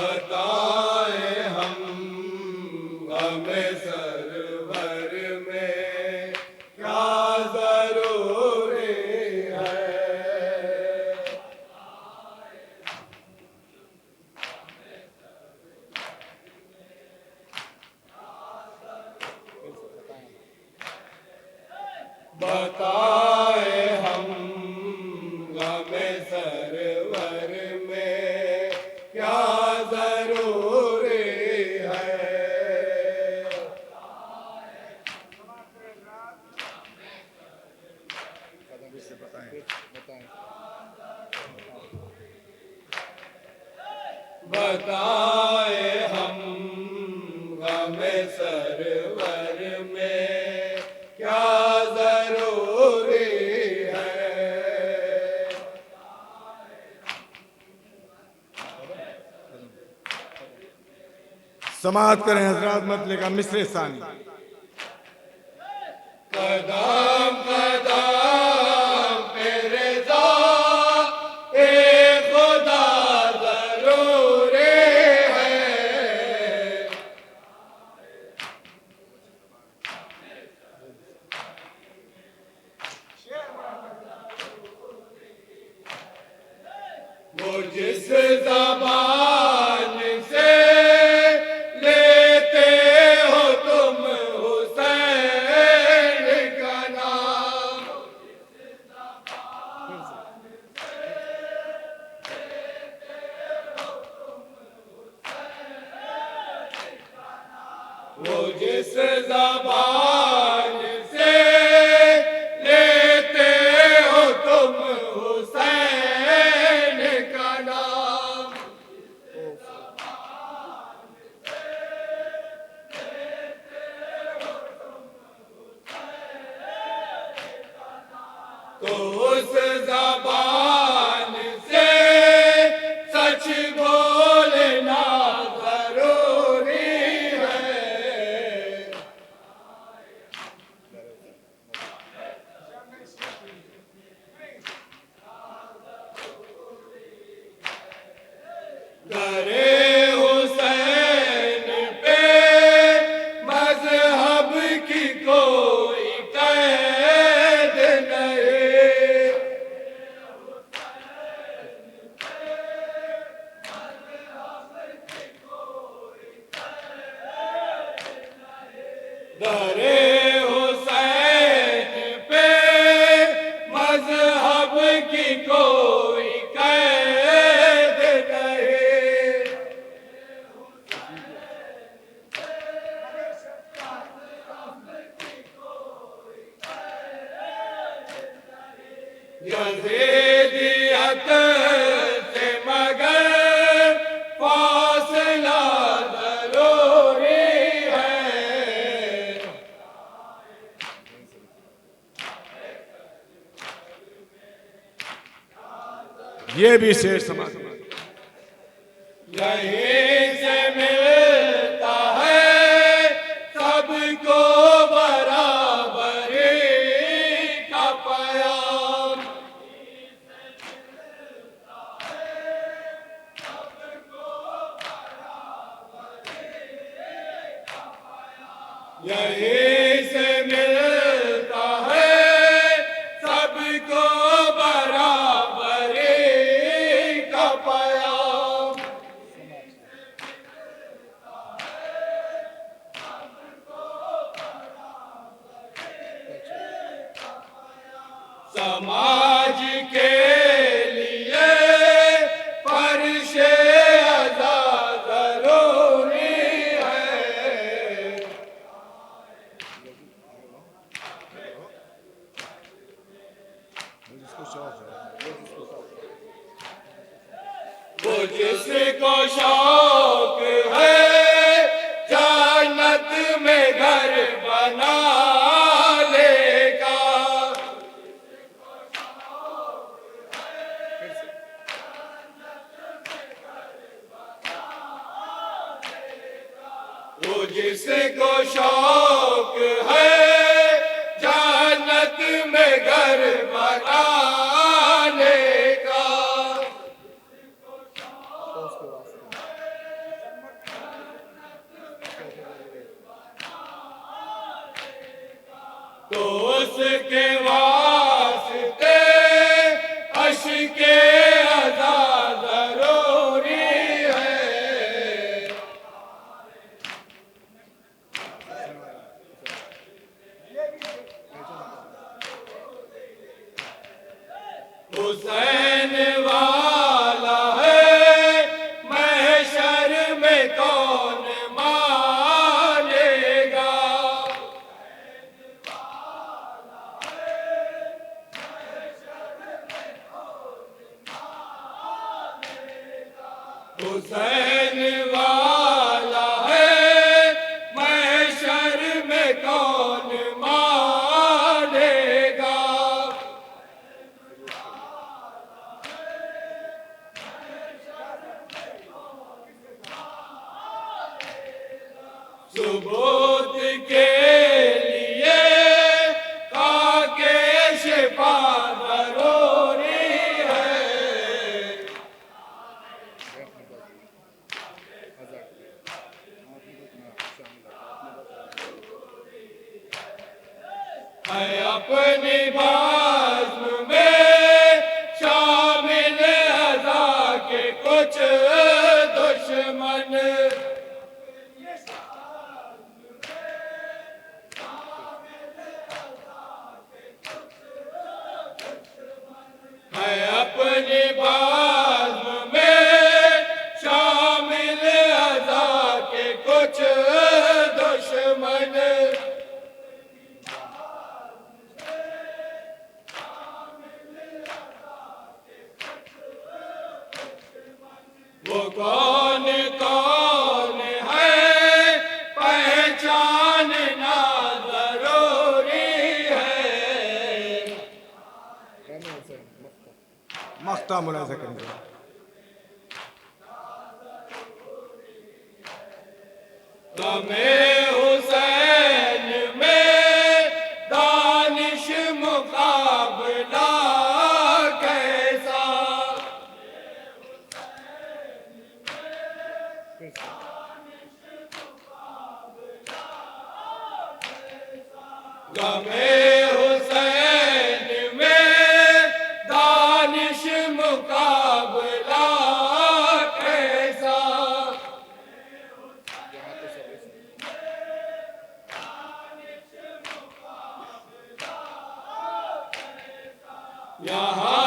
बताए हम हमें सरवर में क्या जरूरी है। बताए हम हमें सरवर में क्या जरूरी है। बताए हम हमें सरवर में क्या जरूरी है। समाप्त करें हजरात मतले का मिसरे सानी। कदम कदम पे रिज़ा ए खुदा ज़रूरी है। वो जिस ज़बान से लेते हो तुम हुसैन का नाम, वो जिस ज़बान से लेते हो तुम हुसैन का नाम, तो उस ज़बान से सच बोलना जरूरी है। दरे हुसैन पे मजहब की कोई कैद नहीं। दरे हुसैन पे मजहब की कोई कैद नहीं। यज़ीदियत से मगर फासला जरूरी है। ये भी शेर समाप्त। यहीं से मिलता है सबको बराबरी का प्याम। यहीं से मिलता है सबको बराबरी का प्याम। समाज के लिए फर्शे अज़ा ज़रूरी है। वो जिसको शौक है जन्नत में घर बना लेगा। वो जिसको शौक है जन्नत में घर बनाने का, तो उसके वास्ते अश्के अज़ा ज़रूरी है। हुसैन वाला है महशर में कौन मानेगा। हुसैन वाला है महशर में कौन मानेगा। सुबोत के लिए काके शिफा ज़रूरी है। है अपनी बाज़्म में शामिल अज़ा के कुछ दुश्मन। है अपनी बाज़्म में शामिल अज़ा के कुछ दुश्मन। वो कौन कौन है पहचानना ज़रूरी है। मख्ता मुलाज़ा करेंगे। गमे हुसैन में दानिश मुकाबला कैसा। गमे हुसैन में दानिश मुकाबला कैसा। यहाँ